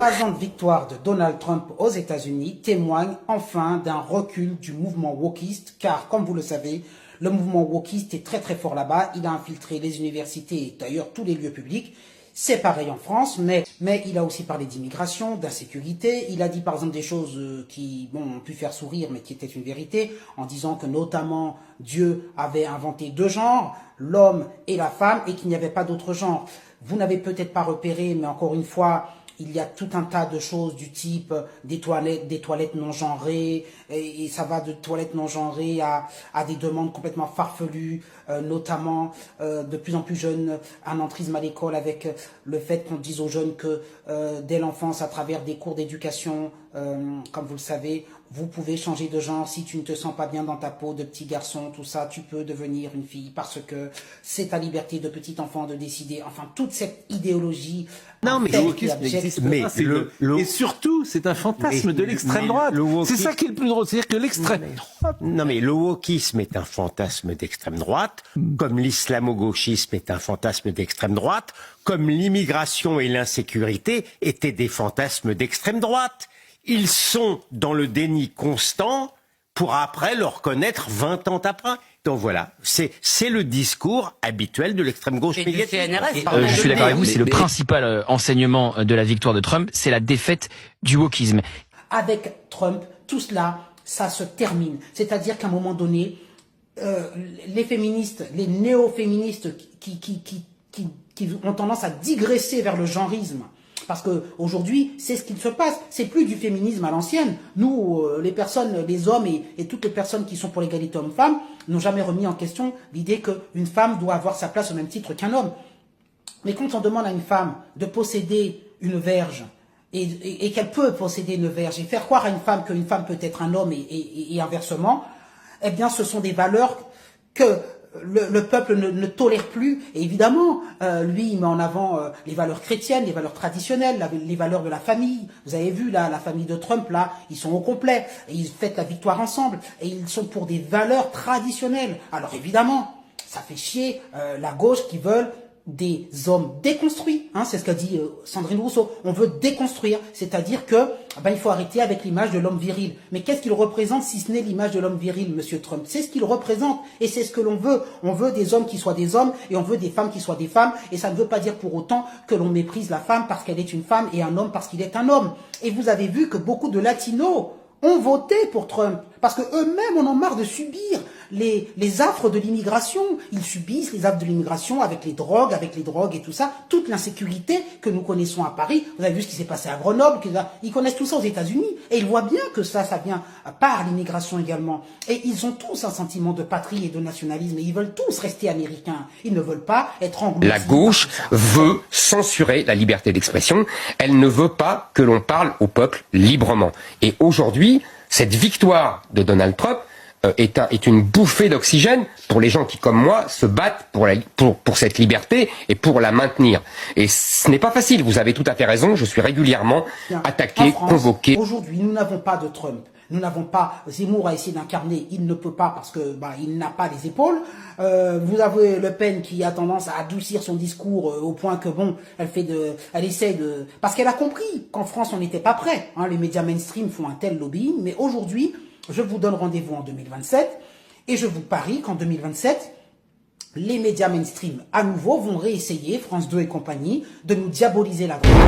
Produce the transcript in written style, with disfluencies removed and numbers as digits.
L'écrasante victoire de Donald Trump aux États-Unis témoigne enfin d'un recul du mouvement wokiste, car comme vous le savez, le mouvement wokiste est très très fort là-bas. Il a infiltré les universités et d'ailleurs tous les lieux publics. C'est pareil en France, mais il a aussi parlé d'immigration, d'insécurité. Il a dit par exemple des choses qui ont pu faire sourire, mais qui étaient une vérité, en disant que notamment Dieu avait inventé deux genres, l'homme et la femme, et qu'il n'y avait pas d'autre genre. Vous n'avez peut-être pas repéré, mais encore une fois, il y a tout un tas de choses du type des toilettes non genrées, et ça va de toilettes non genrées à des demandes complètement farfelues, notamment de plus en plus jeunes, un entrisme à l'école avec le fait qu'on dise aux jeunes que dès l'enfance, à travers des cours d'éducation, comme vous le savez, vous pouvez changer de genre si tu ne te sens pas bien dans ta peau de petit garçon, tout ça, tu peux devenir une fille parce que c'est ta liberté de petit enfant de décider. Enfin, toute cette idéologie. Non, mais le wokisme n'existe pas. Et surtout, c'est un fantasme de l'extrême droite. C'est ça qui est le plus drôle. C'est-à-dire que l'extrême droite... Non, mais le wokisme est un fantasme d'extrême droite, comme l'islamo-gauchisme est un fantasme d'extrême droite, comme l'immigration et l'insécurité étaient des fantasmes d'extrême droite. Ils sont dans le déni constant pour après le reconnaître 20 ans après. Donc voilà, c'est le discours habituel de l'extrême gauche médiatique. Je suis d'accord avec vous, c'est le principal enseignement de la victoire de Trump, c'est la défaite du wokisme. Avec Trump, tout cela, ça se termine. C'est-à-dire qu'à un moment donné, les féministes, les néo-féministes qui ont tendance à digresser vers le genrisme, parce que aujourd'hui, c'est ce qu'il se passe. C'est plus du féminisme à l'ancienne. Nous, les hommes et toutes les personnes qui sont pour l'égalité homme-femme n'ont jamais remis en question l'idée qu'une femme doit avoir sa place au même titre qu'un homme. Mais quand on demande à une femme de posséder une verge et qu'elle peut posséder une verge et faire croire à une femme qu'une femme peut être un homme et inversement, eh bien, ce sont des valeurs que le peuple ne tolère plus. Et évidemment, lui, il met en avant les valeurs chrétiennes, les valeurs traditionnelles, les valeurs de la famille. Vous avez vu, là, la famille de Trump, là, ils sont au complet. Et ils fêtent la victoire ensemble. Et ils sont pour des valeurs traditionnelles. Alors évidemment, ça fait chier la gauche qui veulent des hommes déconstruits, hein, c'est ce qu'a dit Sandrine Rousseau. On veut déconstruire, c'est-à-dire que il faut arrêter avec l'image de l'homme viril. Mais qu'est-ce qu'il représente si ce n'est l'image de l'homme viril, Monsieur Trump? C'est ce qu'il représente et c'est ce que l'on veut. On veut des hommes qui soient des hommes et on veut des femmes qui soient des femmes. Et ça ne veut pas dire pour autant que l'on méprise la femme parce qu'elle est une femme et un homme parce qu'il est un homme. Et vous avez vu que beaucoup de latinos ont voté pour Trump parce que eux-mêmes en ont marre de subir les affres de l'immigration. Ils subissent les affres de l'immigration avec les drogues et tout ça, toute l'insécurité que nous connaissons à Paris. Vous avez vu ce qui s'est passé à Grenoble, ils connaissent tout ça aux États-Unis et ils voient bien que ça vient par l'immigration également. Et ils ont tous un sentiment de patrie et de nationalisme et ils veulent tous rester américains. Ils ne veulent pas être anglo-saxons. La gauche veut censurer la liberté d'expression. Elle ne veut pas que l'on parle au peuple librement. Et aujourd'hui, cette victoire de Donald Trump est une bouffée d'oxygène pour les gens qui, comme moi, se battent pour cette liberté et pour la maintenir. Et ce n'est pas facile, vous avez tout à fait raison, je suis régulièrement attaqué, convoqué. Aujourd'hui, nous n'avons pas de Trump. Nous n'avons pas, Zemmour a essayé d'incarner, il ne peut pas parce que il n'a pas les épaules. Vous avez Le Pen qui a tendance à adoucir son discours au point que elle essaie de, parce qu'elle a compris qu'en France on n'était pas prêt. Hein, les médias mainstream font un tel lobbying, mais aujourd'hui, je vous donne rendez-vous en 2027 et je vous parie qu'en 2027, les médias mainstream à nouveau vont réessayer, France 2 et compagnie, de nous diaboliser la droite.